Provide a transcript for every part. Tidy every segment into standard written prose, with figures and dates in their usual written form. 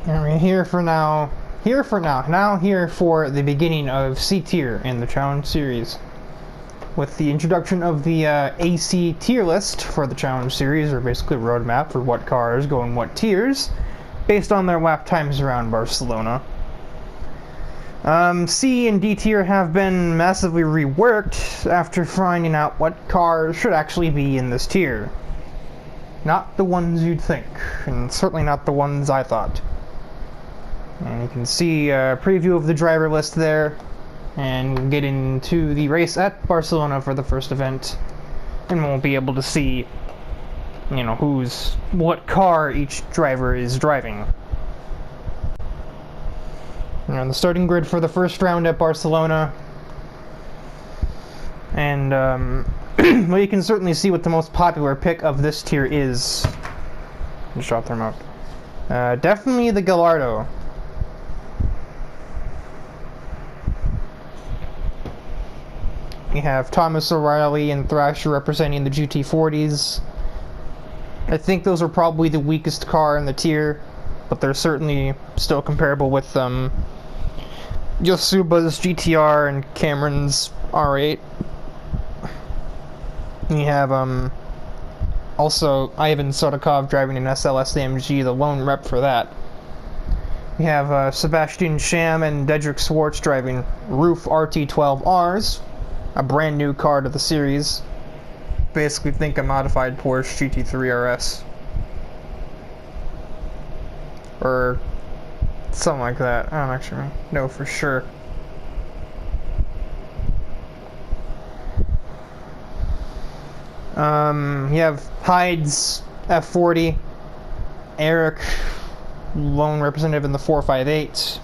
And we're here for now. Here for now. Now here for the beginning of C tier in the challenge series. With the introduction of the AC tier list for the challenge series, or basically a roadmap for what cars go in what tiers, based on their lap times around Barcelona. C and D tier have been massively reworked after finding out what cars should actually be in this tier. Not the ones you'd think, and certainly not the ones I thought. And you can see a preview of the driver list there, and we'll get into the race at Barcelona for the first event, and we'll be able to see, you know, what car each driver is driving. On the starting grid for the first round at Barcelona, and well, you can certainly see what the most popular pick of this tier is. Just drop the remote. Definitely the Gallardo. We have Thomas O'Reilly and Thrasher representing the GT40s. I think those are probably the weakest car in the tier, but they're certainly still comparable with Yosuba's GTR and Cameron's R8. We have also Ivan Sodakov driving an SLS AMG, the lone rep for that. We have Sebastian Sham and Dedrick Swartz driving Roof RT12Rs, a brand new car to the series. Basically think a modified Porsche GT3 RS. Or something like that. I don't actually know for sure. You have Hyde's F40, Eric, lone representative in the 458.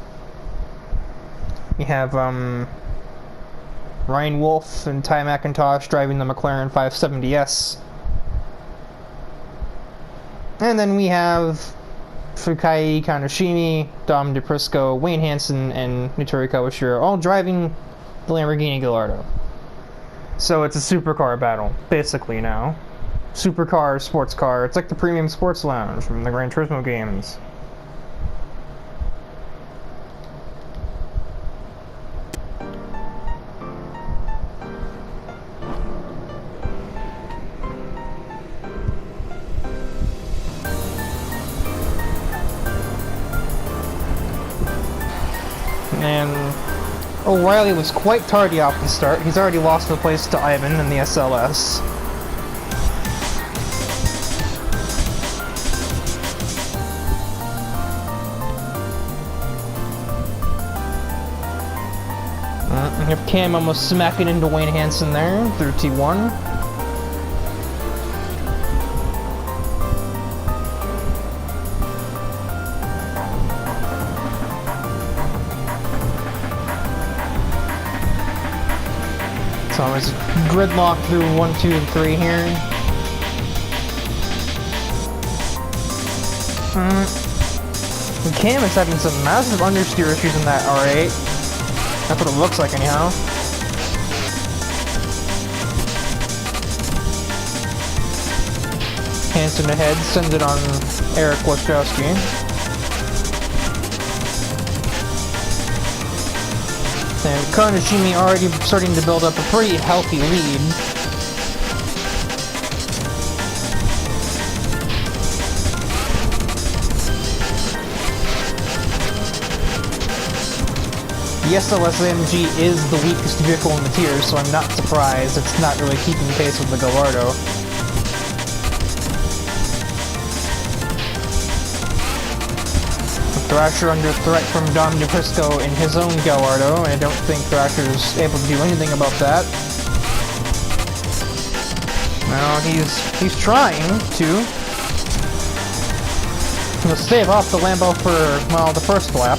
You have Ryan Wolf and Ty McIntosh driving the McLaren 570S. And then we have Fukai Kaneshimi, Dom DePrisco, Wayne Hansen, and Nitori Kawashiro all driving the Lamborghini Gallardo. So it's a supercar battle, basically now. Supercar, sports car. It's like the Premium Sports Lounge from the Gran Turismo games. And O'Reilly was quite tardy off the start. He's already lost the place to Ivan in the SLS. We have Cam almost smacking into Wayne Hansen there through T1. So it's gridlock through 1, 2, and 3 here. And Cam is having some massive understeer issues in that R8. That's what it looks like anyhow. Hansen ahead, sends it on Eric Wachowski. And Kaneshimi already starting to build up a pretty healthy lead. The SLS AMG is the weakest vehicle in the tier, so I'm not surprised it's not really keeping pace with the Gallardo. Thrasher under threat from Dom DePrisco in his own Gallardo. I don't think Thrasher's able to do anything about that. Well, he's trying to. He'll stave off the Lambo for, well, the first lap.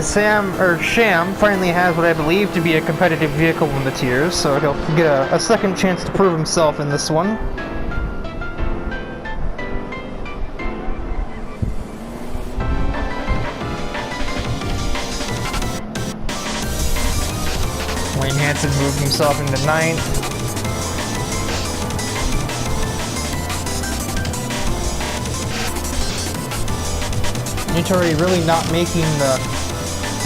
Sham finally has what I believe to be a competitive vehicle in the tiers, so he'll get a second chance to prove himself in this one. Wayne Hansen moved himself into 9th. Nitori really not making the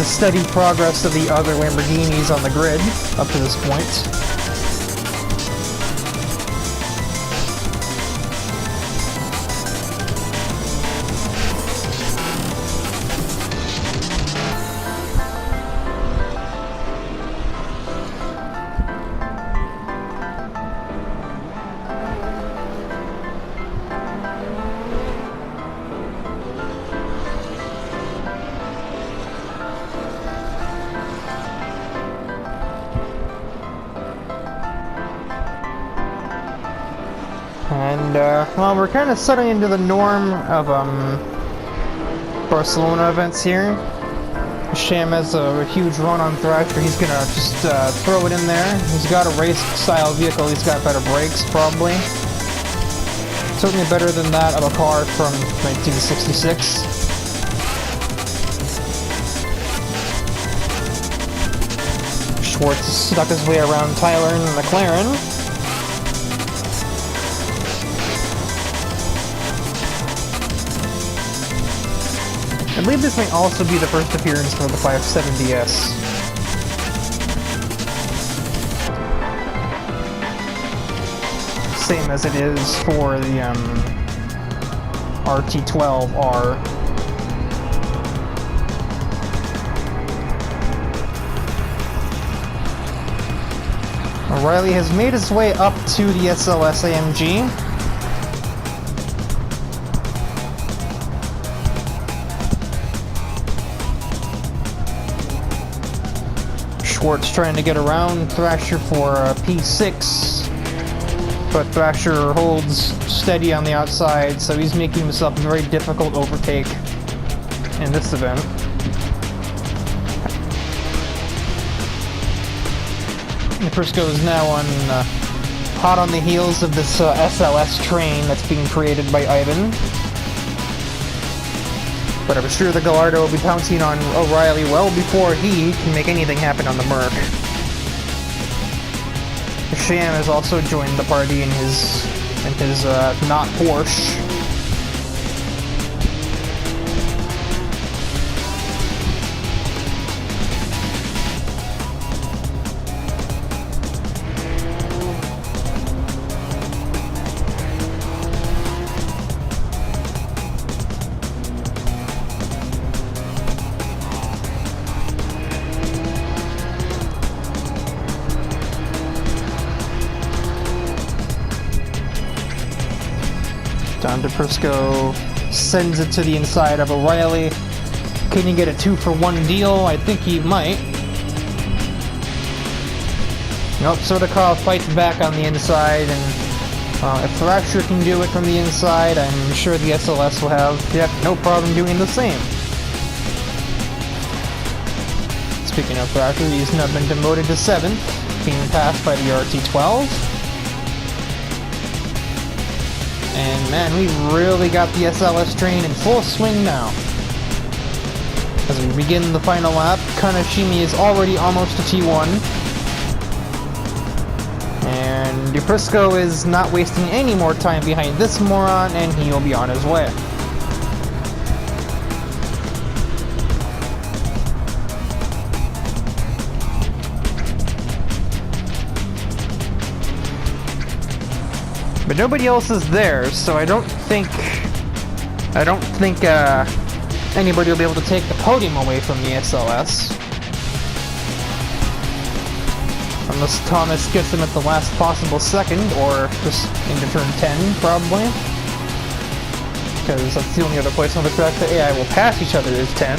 steady progress of the other Lamborghinis on the grid up to this point. And, well, we're kind of settling into the norm of, Barcelona events here. Sham has a huge run on Thrasher. He's gonna just, throw it in there. He's got a race-style vehicle. He's got better brakes, probably. Certainly better than that of a car from 1966. Schwartz stuck his way around Tyler in the McLaren. I believe this may also be the first appearance for the 570S. Same as it is for the RT12R. O'Reilly has made his way up to the SLS AMG. Schwartz trying to get around Thrasher for P6, but Thrasher holds steady on the outside, so he's making himself a very difficult overtake in this event. Frisco is now on hot on the heels of this SLS train that's being created by Ivan. But I'm sure the Gallardo will be pouncing on O'Reilly well before he can make anything happen on the Merc. Sham has also joined the party in his not Porsche. Don DePrisco sends it to the inside of O'Reilly. Can you get a 2-for-1 deal? I think he might. Nope, Sodakov fights back on the inside, and if Thrasher can do it from the inside, I'm sure the SLS will have no problem doing the same. Speaking of Thrasher, he's now been demoted to 7th, being passed by the RT12. And man, we really got the SLS train in full swing now. As we begin the final lap, Kanashimi is already almost to T1. And DePrisco is not wasting any more time behind this moron, and he'll be on his way. But nobody else is there, so I don't think anybody will be able to take the podium away from the SLS. Unless Thomas gets him at the last possible second, or just into turn 10, probably. Because that's the only other place on the track that AI will pass each other is 10.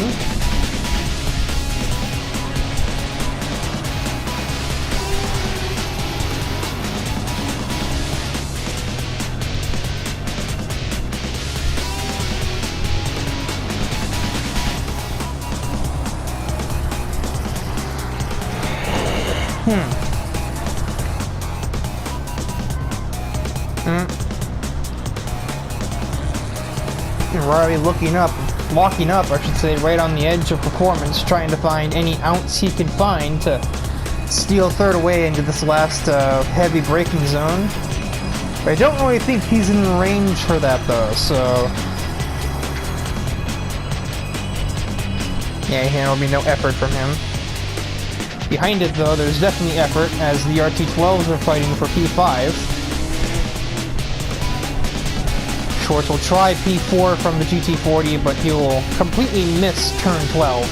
Riley locking up, I should say, right on the edge of performance, trying to find any ounce he can find to steal third away into this last heavy braking zone. But I don't really think he's in range for that though, so... yeah, there'll be no effort from him. Behind it though, there's definitely effort, as the RT12s are fighting for P5. Schwartz will try P4 from the GT40, but he will completely miss turn 12.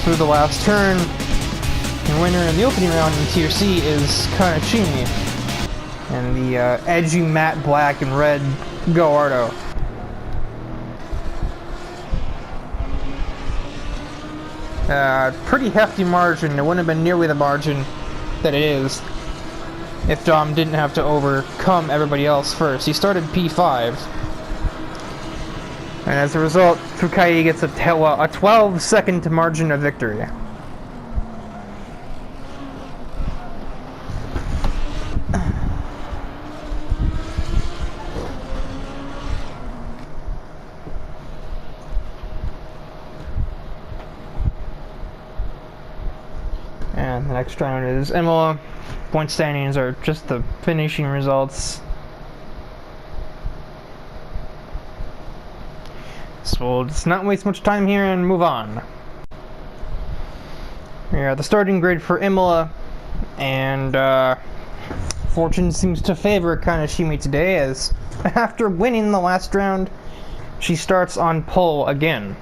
Through the last turn, the winner in the opening round in Tier C is Kanechimi, and the edgy matte black and red Gallardo. Pretty hefty margin. It wouldn't have been nearly the margin that it is if Dom didn't have to overcome everybody else first. He started P5. And as a result, Fukai gets a 12-second margin of victory. And the next round is Imola. Point standings are just the finishing results. So we'll just not waste much time here and move on. Here are the starting grid for Imola, and fortune seems to favor Kaneshimi today, as after winning the last round, she starts on pole again.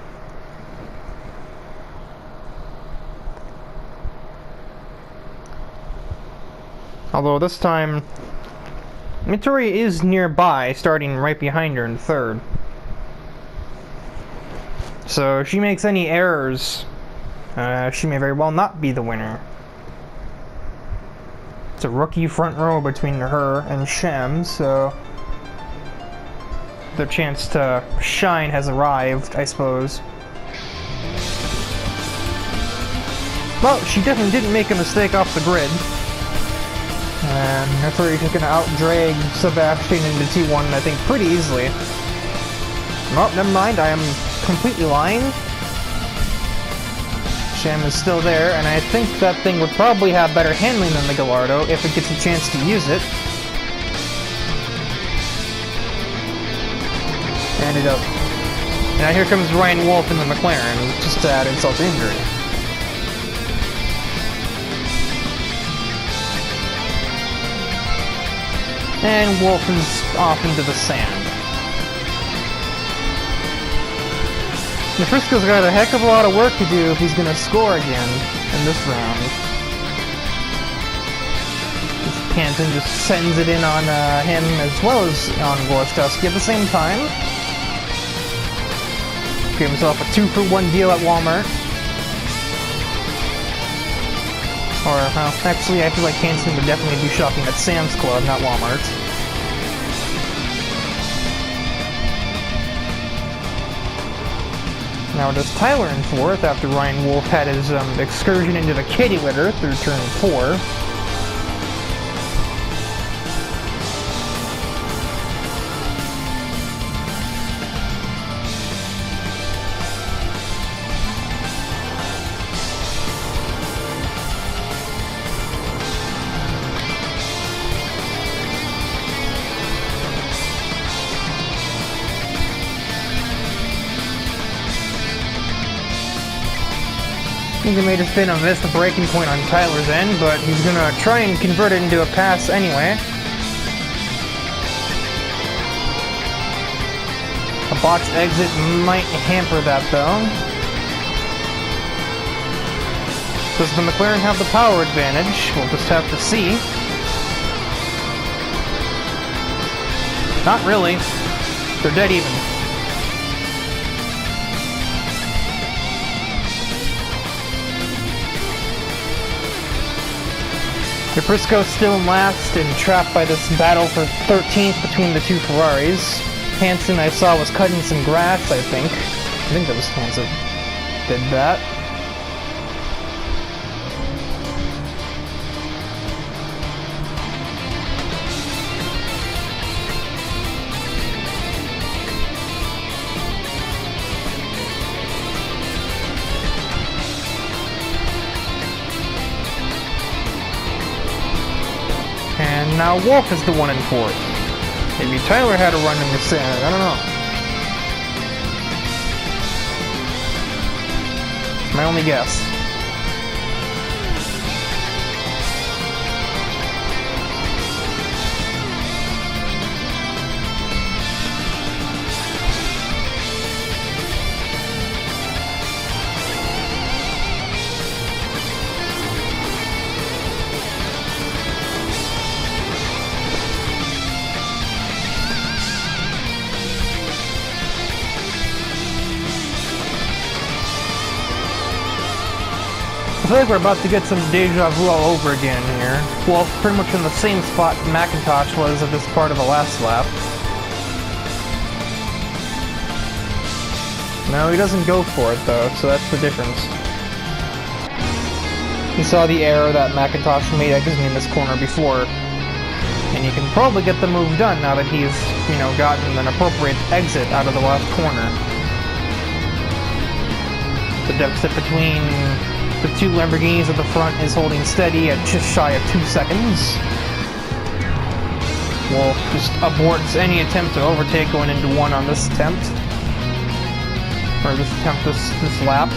Although this time, Mittori is nearby, starting right behind her in third. So if she makes any errors, she may very well not be the winner. It's a rookie front row between her and Shem, so their chance to shine has arrived, I suppose. Well, she definitely didn't make a mistake off the grid. And Mittori is going to out-drag Sebastian into T1, I think, pretty easily. Oh, never mind, I am completely lying. Shem is still there, and I think that thing would probably have better handling than the Gallardo if it gets a chance to use it. And it does. And now here comes Ryan Wolf in the McLaren, just to add insult to injury. And Wolf is off into the sand. Nefrisco's got a heck of a lot of work to do if he's going to score again in this round. Canton just sends it in on him as well as on Gorstowski at the same time. Gave himself a 2-for-1 deal at Walmart. Or, well, actually, I feel like Hanson would definitely be shopping at Sam's Club, not Walmart. Now it is Tyler in fourth after Ryan Wolf had his excursion into the kitty litter through turn 4. I think he may have been a missed breaking point on Tyler's end, but he's gonna try and convert it into a pass anyway. A box exit might hamper that though. Does the McLaren have the power advantage? We'll just have to see. Not really. They're dead even. Nefrisco's still in last and trapped by this battle for 13th between the two Ferraris. Hansen, I saw, was cutting some grass, I think. I think that was Hansen did that. And now Wolf is the one in fourth. Maybe Tyler had a run in the sand, I don't know. It's my only guess. I feel like we're about to get some deja vu all over again here. Well, pretty much in the same spot McIntosh was at this part of the last lap. No, he doesn't go for it though, so that's the difference. He saw the error that McIntosh made exiting in this corner before, and he can probably get the move done now that he's, you know, gotten an appropriate exit out of the last corner. The deficit between the two Lamborghinis at the front is holding steady at just shy of 2 seconds. Wolf just aborts any attempt to overtake going into one on this attempt. Or this attempt, this lap.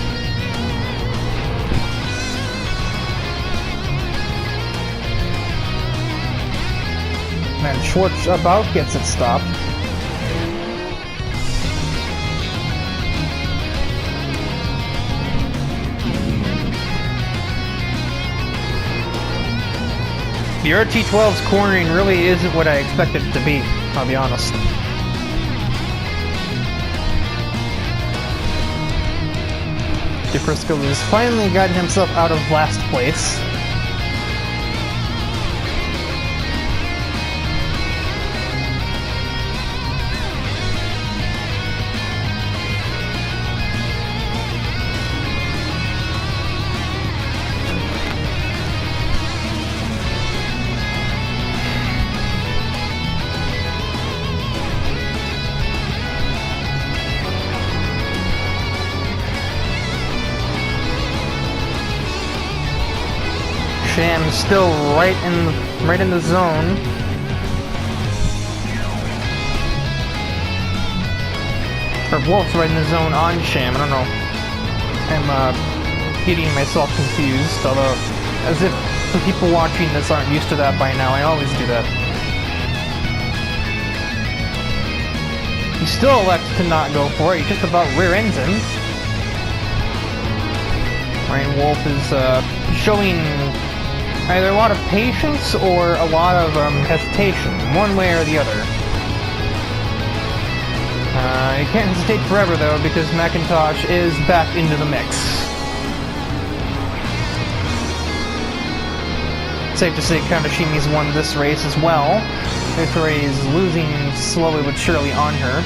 And Schwartz about gets it stopped. The RT12's cornering really isn't what I expected it to be, I'll be honest. DeFrisco has finally gotten himself out of last place. Sham's still right in the zone. Or Wolf's right in the zone on Sham. I don't know. I'm getting myself confused. Although, as if the people watching this aren't used to that by now, I always do that. He still elects to not go for it. He just about rear ends him. Ryan Wolf is showing either a lot of patience or a lot of hesitation, one way or the other. You can't hesitate forever though, because McIntosh is back into the mix. Safe to say Kaneshimi's won this race as well. Victory is losing slowly but surely on her.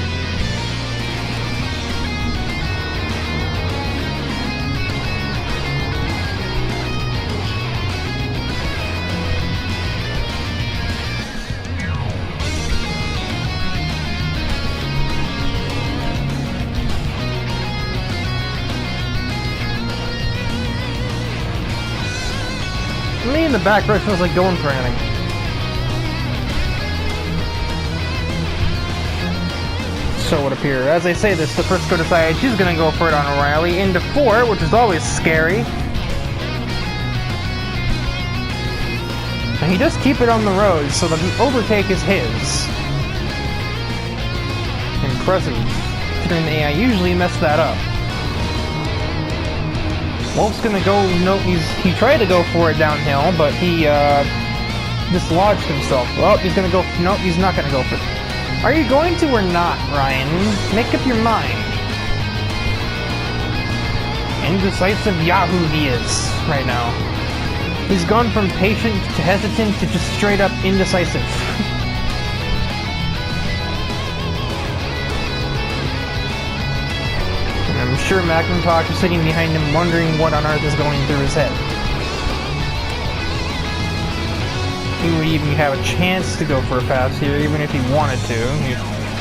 Me in the back row feels like going for anything. So it would appear. As I say this, DeFrisco decides she's going to go for it on O'Reilly into 4, which is always scary. And he does keep it on the road, so the overtake is his. Impressive. Considering the AI usually mess that up. Wolf's gonna go, no, he tried to go for it downhill, but he dislodged himself. Well, he's gonna go, no, he's not gonna go for it. Are you going to or not, Ryan? Make up your mind. Indecisive Yahoo he is, right now. He's gone from patient to hesitant to just straight up indecisive. I'm sure McIntosh is sitting behind him wondering what on earth is going through his head. He would even have a chance to go for a pass here, even if he wanted to. He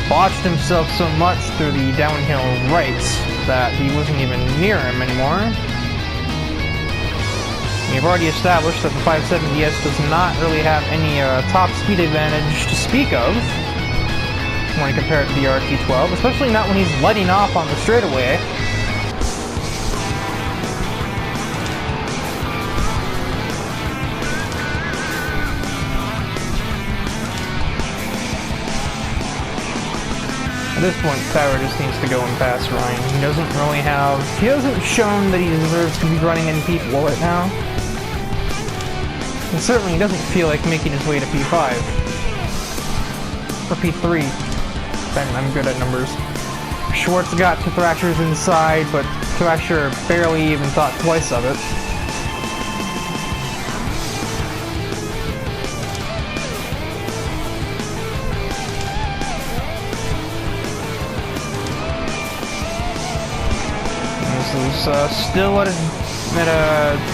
botched himself so much through the downhill rights that he wasn't even near him anymore. He we've already established that the 570S does not really have any top speed advantage to speak of when you compare it to the RT12, especially not when he's letting off on the straightaway. At this point, Tyler just needs to go and pass Ryan. He hasn't shown that he deserves to be running in P4 right now. And certainly he doesn't feel like making his way to P5. Or P3. I'm good at numbers. Schwartz got 2 Thrashers inside, but Thrasher barely even thought twice of it. There's still a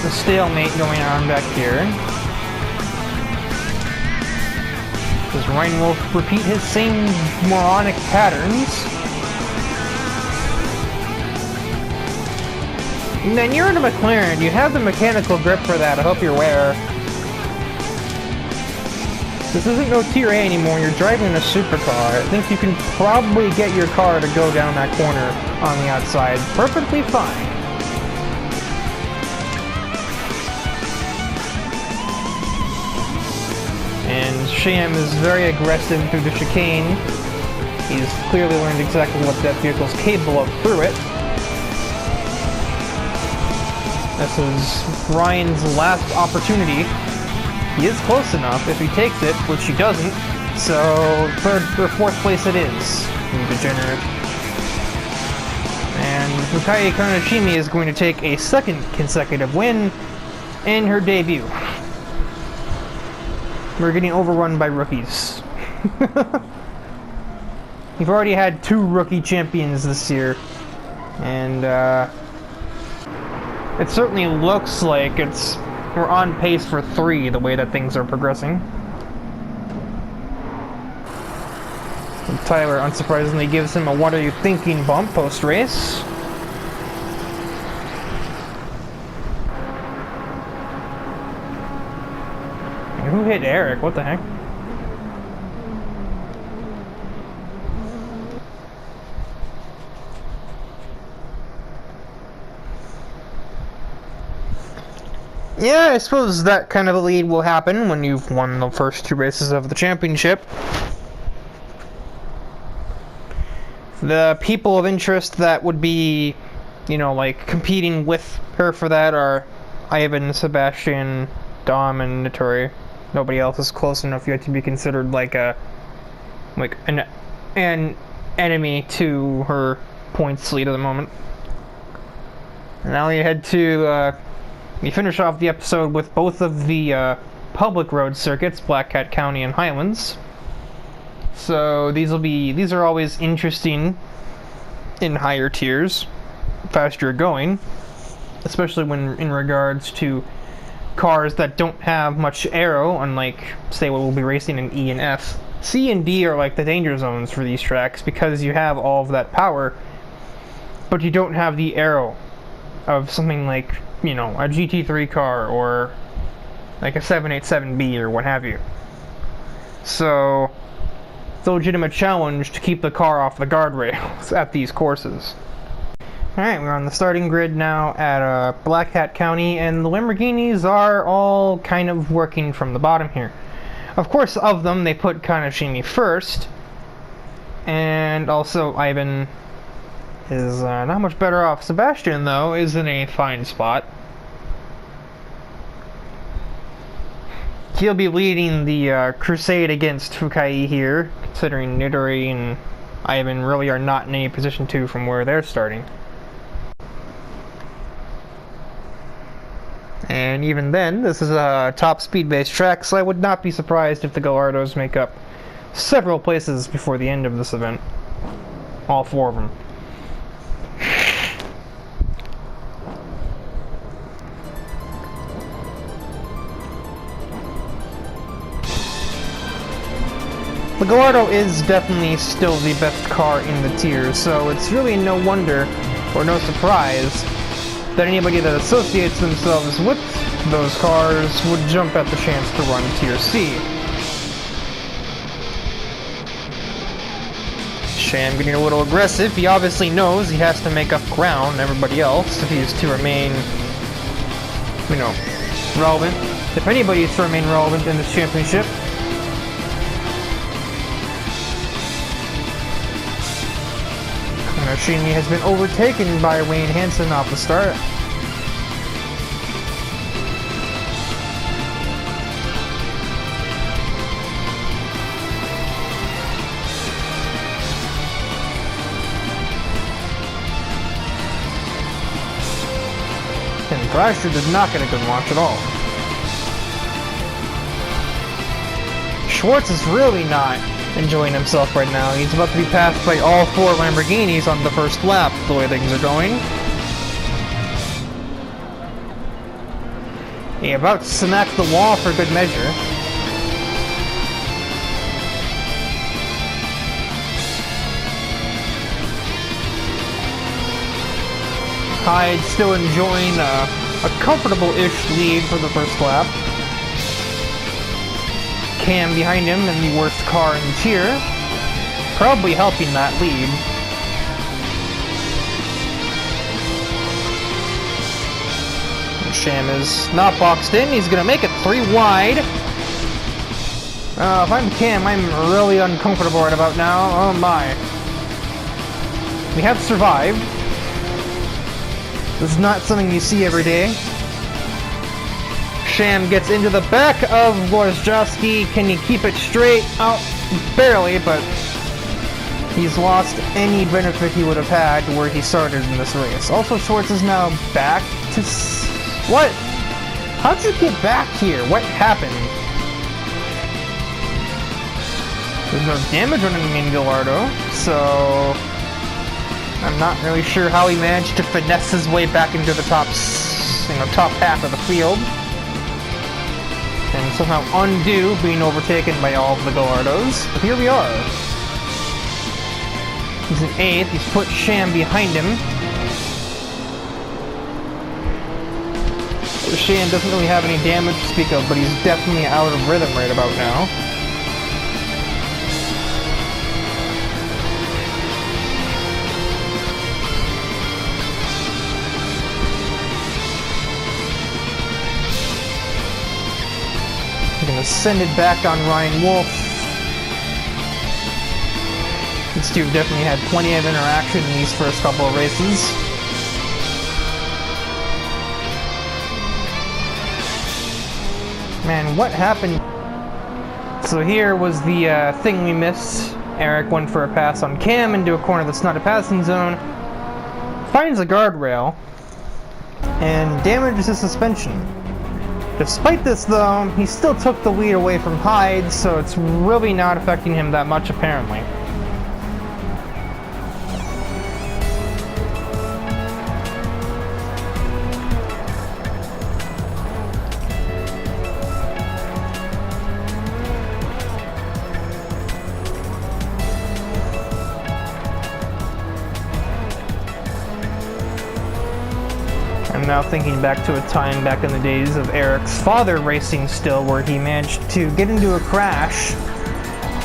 stalemate going on back here. Does Ryan Wolf repeat his same moronic patterns? And then you're in a McLaren, you have the mechanical grip for that, I hope you're aware. This isn't no Tier A anymore, you're driving a supercar. I think you can probably get your car to go down that corner on the outside perfectly fine. And Sham is very aggressive through the chicane. He's clearly learned exactly what that vehicle's capable of through it. This is Ryan's last opportunity. He is close enough if he takes it, which he doesn't. So, 3rd or 4th place it is. You degenerate. And Fukai Kanashimi is going to take a 2nd consecutive win in her debut. We're getting overrun by rookies. We've already had 2 rookie champions this year. And, it certainly looks like we're on pace for 3 the way that things are progressing. And Tyler unsurprisingly gives him a "what are you thinking" bump post-race. Who hit Eric? What the heck? Yeah, I suppose that kind of a lead will happen when you've won the first 2 races of the championship. The people of interest that would be, you know, like, competing with her for that are Ivan, Sebastian, Dom, and Notori. Nobody else is close enough yet to be considered like an enemy to her points lead at the moment. And now you head to we finish off the episode with both of the public road circuits, Black Cat County and Highlands. So these are always interesting in higher tiers, faster you're going, especially when in regards to cars that don't have much aero, unlike, say, what we'll be racing in E and F. C and D are like the danger zones for these tracks because you have all of that power, but you don't have the aero of something like, you know, a GT3 car or like a 787B or what have you. So, it's a legitimate challenge to keep the car off the guardrails at these courses. Alright, we're on the starting grid now at Black Hat County, and the Lamborghinis are all kind of working from the bottom here. Of course, of them, they put Kanashimi first, and also Ivan is not much better off. Sebastian, though, is in a fine spot. He'll be leading the crusade against Fukai here, considering Nidori and Ivan really are not in any position to from where they're starting. And even then, this is a top speed-based track, so I would not be surprised if the Gallardos make up several places before the end of this event. All 4 of them. The Gallardo is definitely still the best car in the tier, so it's really no wonder, or no surprise, that anybody that associates themselves with those cars would jump at the chance to run Tier C. Sham getting a little aggressive. He obviously knows he has to make up ground on everybody else if he is to remain, you know, relevant. If anybody is to remain relevant in this championship. Shinji has been overtaken by Wayne Hansen off the start. And Thrasher did not get a good launch at all. Schwartz is really not enjoying himself right now. He's about to be passed by all 4 Lamborghinis on the first lap, the way things are going. He about to smack the wall for good measure. Hyde still enjoying a comfortable-ish lead for the first lap. Cam behind him in the worst car in the tier, probably helping that lead. Sham is not boxed in. He's gonna make it 3 wide. If I'm Cam, I'm really uncomfortable right about now. Oh my. We have survived. This is not something you see every day. Sham gets into the back of Wojciechowski. Can he keep it straight? Oh, barely, but he's lost any benefit he would have had where he started in this race. Also, Schwartz is now back to... What? How'd you get back here? What happened? There's no damage running in Gallardo, so... I'm not really sure how he managed to finesse his way back into the top half of the field. And somehow undo being overtaken by all of the Gallardos. But here we are. He's in 8th. He's put Sham behind him. Sham doesn't really have any damage to speak of, but he's definitely out of rhythm right about now. Gonna send it back on Ryan Wolf. These two have definitely had plenty of interaction in these first couple of races. Man, what happened? So here was the thing we missed. Eric went for a pass on Cam into a corner that's not a passing zone. Finds a guardrail and damages his suspension. Despite this, though, he still took the lead away from Hyde, so it's really not affecting him that much, apparently. I'm now thinking back to a time back in the days of Eric's father racing still, where he managed to get into a crash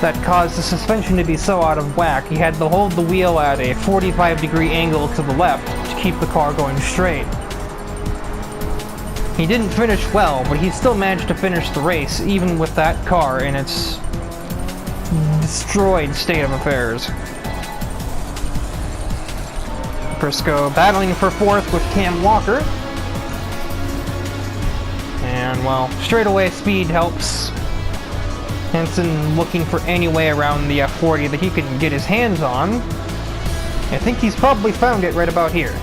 that caused the suspension to be so out of whack he had to hold the wheel at a 45-degree angle to the left to keep the car going straight. He didn't finish well, but he still managed to finish the race, even with that car in its destroyed state of affairs. Briscoe battling for 4th with Cam Walker. And, well, straightaway speed helps. Hansen looking for any way around the F40 that he can get his hands on. I think he's probably found it right about here.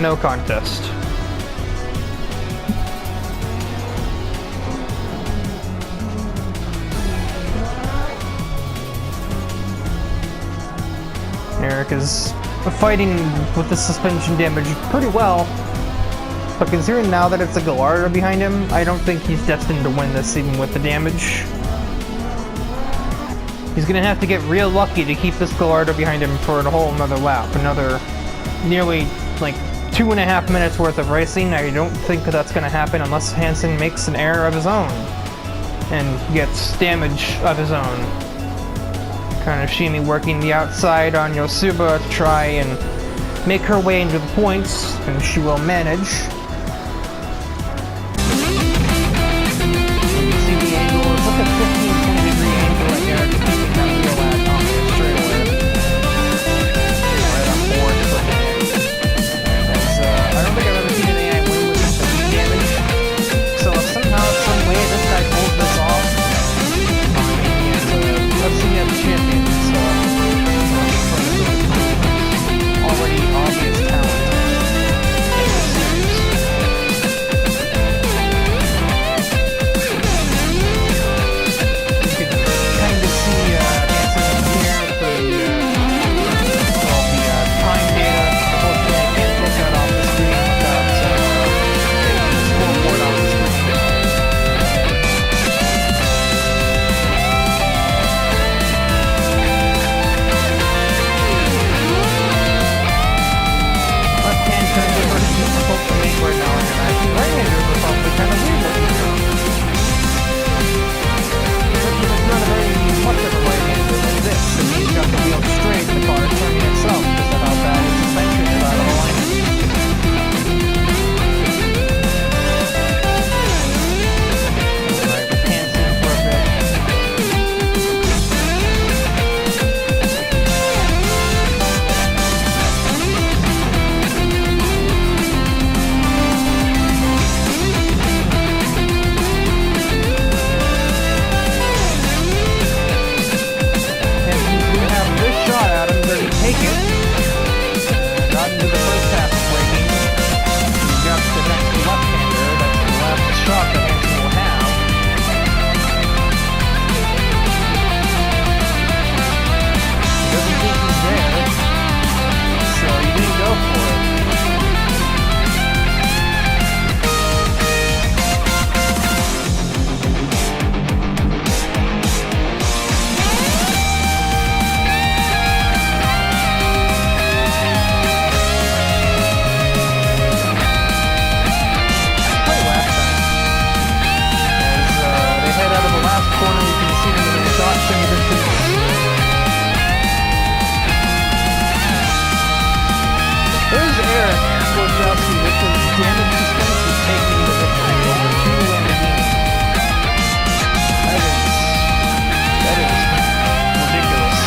No contest. Eric is fighting with the suspension damage pretty well, but considering now that it's a Gallardo behind him, I don't think he's destined to win this even with the damage. He's gonna have to get real lucky to keep this Gallardo behind him for a whole another lap, another nearly like 2.5 minutes worth of racing. I don't think that's going to happen unless Hansen makes an error of his own and gets damage of his own. Kaneshimi working the outside on Yosuba to try and make her way into the points, and she will manage. You can see the angle, it's like a 15-20 degree angle right there, just keeping that wheel at on the straightaway. Right on board for I don't think I've ever seen an AI win with this much damage. So if somehow, some way, this guy pulls this off, let's see him champion. So already obvious talent in this series. You can kind of see Hansen here with the time data. Unfortunately, I can't look that off the screen without the scoreboard off the screen. Left-hand turn is very difficult to make right now, and actually right-handers are probably kind of weird looking now. It's not a very much of a right-hander like this. I mean, you've got the wheel straight, the car is turning itself, just about that. Its suspension is out of alignment. Alright, with Hansen for a bit. Hansen's gonna have this shot at him, does he take it? Not into the first half of braking. He's got the next left-hander, that's the last shot that Hansen will have. He doesn't think he's there, so he didn't go for it. Play last time. As they head out of the last corner, you can see them in the shot in the distance. There's Eric Wojciechowski with his damaged suspension taking the victory over two Lamborghini. That is ridiculous.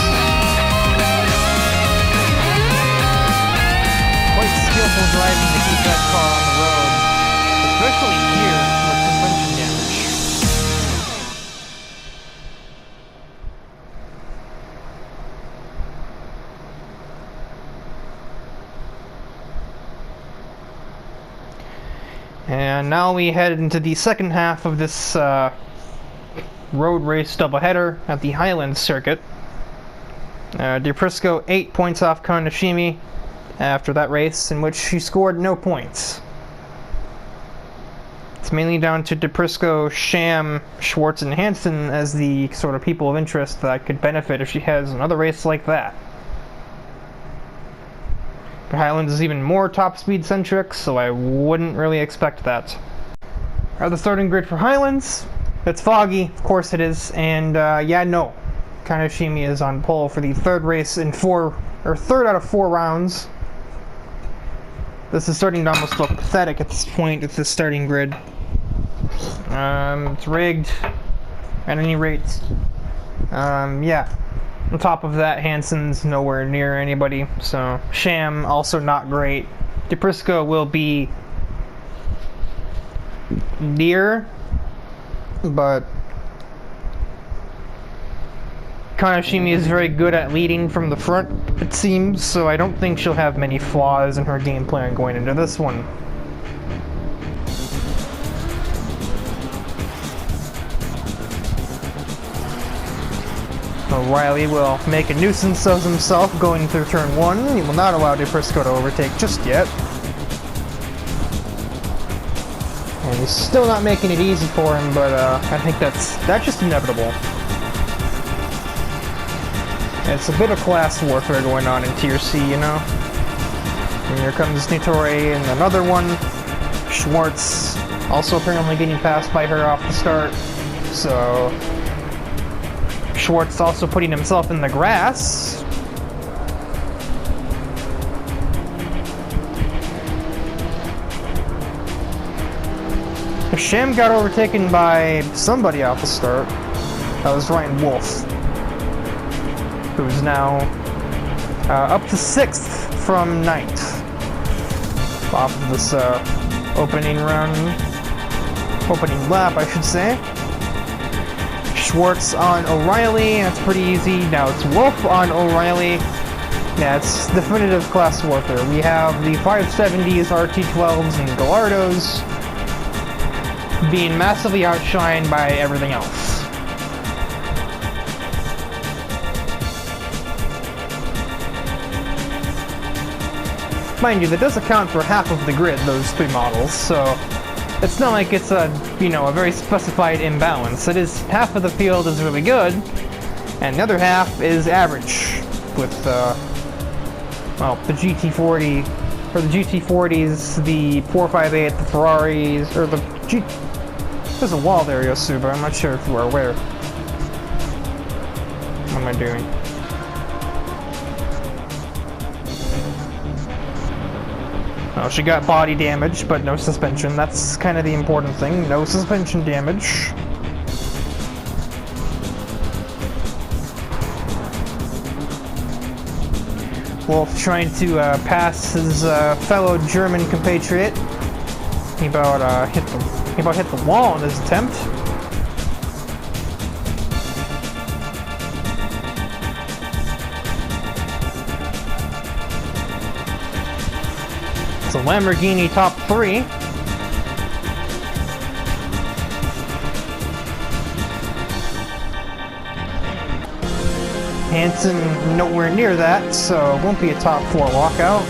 Quite skillful driving to keep that car on the road, especially here with suspension damage. And now we head into the second half of this road race doubleheader at the Highlands circuit. DePrisco 8 points off Kaneshimi after that race, in which she scored no points. It's mainly down to DePrisco, Sham, Schwartz, and Hansen as the sort of people of interest that could benefit if she has another race like that. But Highlands is even more top speed centric, so I wouldn't really expect that. The starting grid for Highlands, it's foggy, of course it is, and yeah, no. Kaneshimi is on pole for the third race in third out of 4 rounds. This is starting to almost look pathetic at this point with this starting grid. It's rigged at any rate. Yeah. On top of that, Hansen's nowhere near anybody, so Sham also not great. DePrisco will be near, but Kaneshimi is very good at leading from the front, it seems, so I don't think she'll have many flaws in her game plan going into this one. O'Reilly will make a nuisance of himself going through turn 1. He will not allow DePrisco to overtake just yet. And he's still not making it easy for him, but I think that's just inevitable. It's a bit of class warfare going on in Tier C, you know? And here comes Nitori and another one. Schwartz also apparently getting passed by her off the start. So Schwartz also putting himself in the grass. Sham got overtaken by somebody off the start. That was Ryan Wolf, who's now up to 6th from 9th off of this opening lap, I should say. Schwartz on O'Reilly, that's pretty easy. Now it's Wolf on O'Reilly. Yeah, it's definitive class warfare. We have the 570s, RT12s, and Gallardos being massively outshined by everything else. Mind you, that does account for half of the grid, those three models, so it's not like it's a, you know, a very specified imbalance. It is half of the field is really good, and the other half is average, with, well, the GT40, or the GT40s, the 458, the Ferraris, or the There's a wall there, Yosuba. I'm not sure if you are aware. What am I doing? Oh, she got body damage, but no suspension. That's kind of the important thing. No suspension damage. Wolf trying to pass his fellow German compatriot. He about hit the wall in his attempt. It's a Lamborghini top 3. Hansen nowhere near that, so it won't be a top 4 walkout.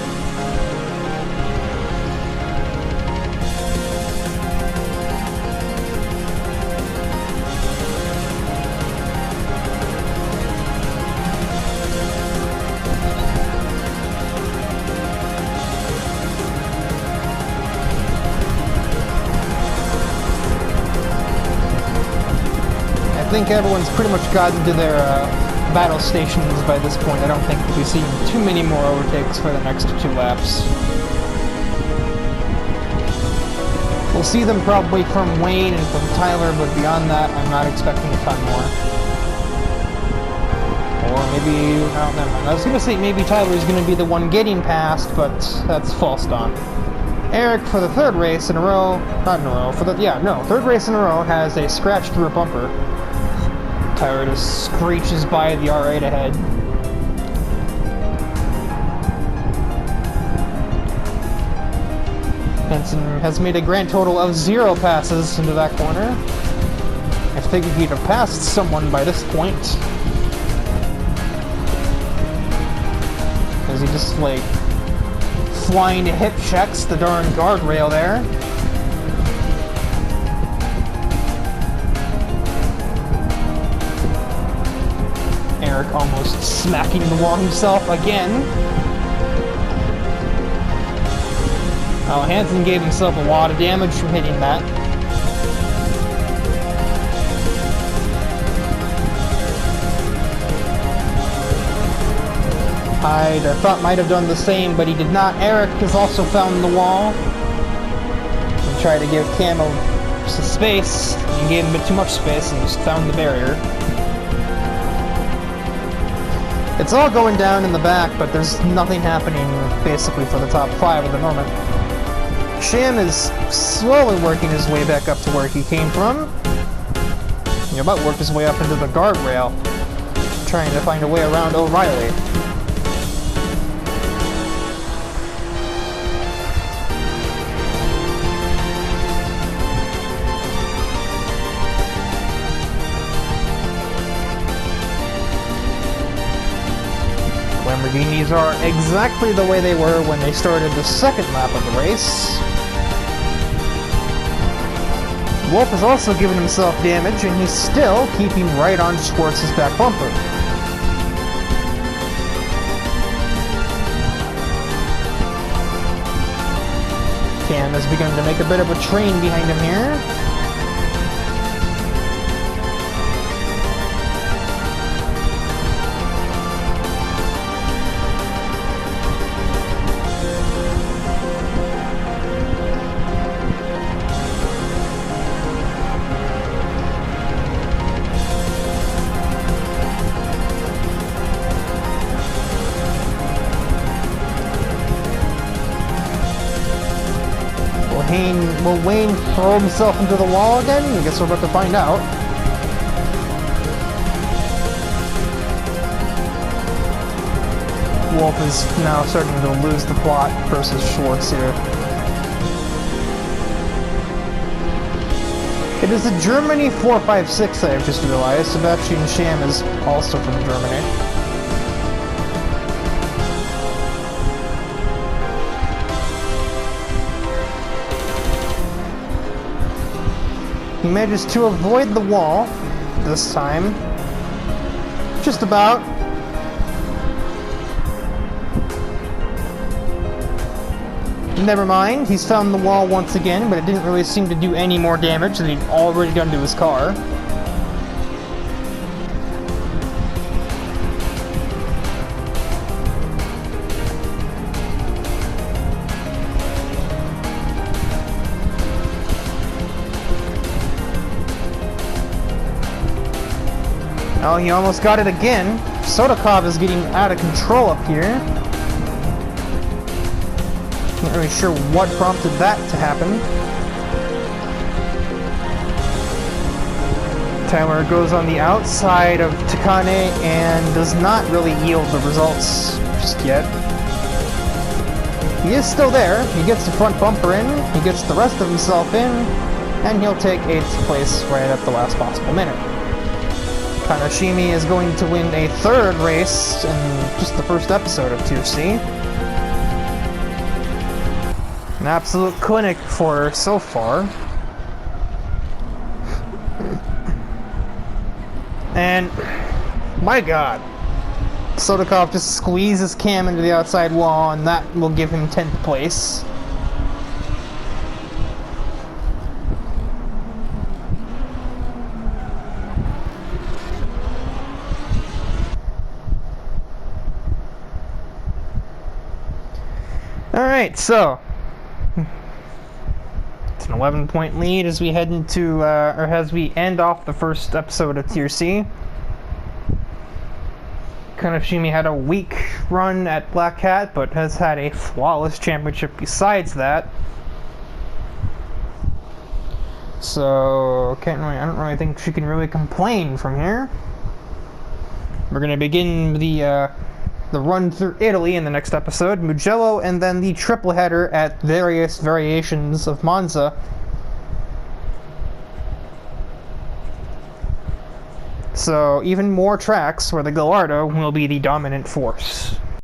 I think everyone's pretty much gotten to their battle stations by this point. I don't think we'll be seeing too many more overtakes for the next 2 laps. We'll see them probably from Wayne and from Tyler, but beyond that, I'm not expecting a ton more. Or maybe, oh, never mind. I was going to say maybe Tyler's going to be the one getting past, but that's false dawn. Eric, for the 3rd race in a row, not in a row, third race in a row, has a scratch through a bumper. Tyler just screeches by the R8 ahead. Hansen has made a grand total of 0 passes into that corner. I figured he'd have passed someone by this point. As he just, like, flying hip checks the darn guardrail there. Eric almost smacking the wall himself again. Oh, Hansen gave himself a lot of damage from hitting that. I thought might have done the same, but he did not. Eric has also found the wall. He tried to give Camo some space. He gave him a bit too much space and just found the barrier. It's all going down in the back, but there's nothing happening basically for the top 5 at the moment. Sham is slowly working his way back up to where he came from. He about worked his way up into the guardrail, trying to find a way around O'Reilly. Lamborghinis are exactly the way they were when they started the 2nd lap of the race. Wolf has also given himself damage, and he's still keeping right on Schwartz's back bumper. Cam has begun to make a bit of a train behind him here. Will Wayne throw himself into the wall again? I guess we're about to find out. Wolf is now starting to lose the plot versus Schwartz here. It is a Germany 456, I've just realized. Sebastian Sham is also from Germany. He manages to avoid the wall this time. Just about. Never mind, he's found the wall once again, but it didn't really seem to do any more damage than he'd already done to his car. Oh, he almost got it again. Sodakov is getting out of control up here. Not really sure what prompted that to happen. Tyler goes on the outside of Takane and does not really yield the results just yet. He is still there. He gets the front bumper in, he gets the rest of himself in, and he'll take 8th place right at the last possible minute. Kanashimi is going to win a 3rd race in just the first episode of Tier C. An absolute clinic for her so far. And, my god, Sodakov just squeezes Cam into the outside wall, and that will give him 10th place. Alright, so it's an 11-point lead as we head into, or as we end off the first episode of Tier C. Kanashimi had a weak run at Black Hat, but has had a flawless championship besides that. So, I don't really think she can really complain from here. We're going to begin the run through Italy in the next episode, Mugello, and then the triple header at various variations of Monza. So, even more tracks where the Gallardo will be the dominant force.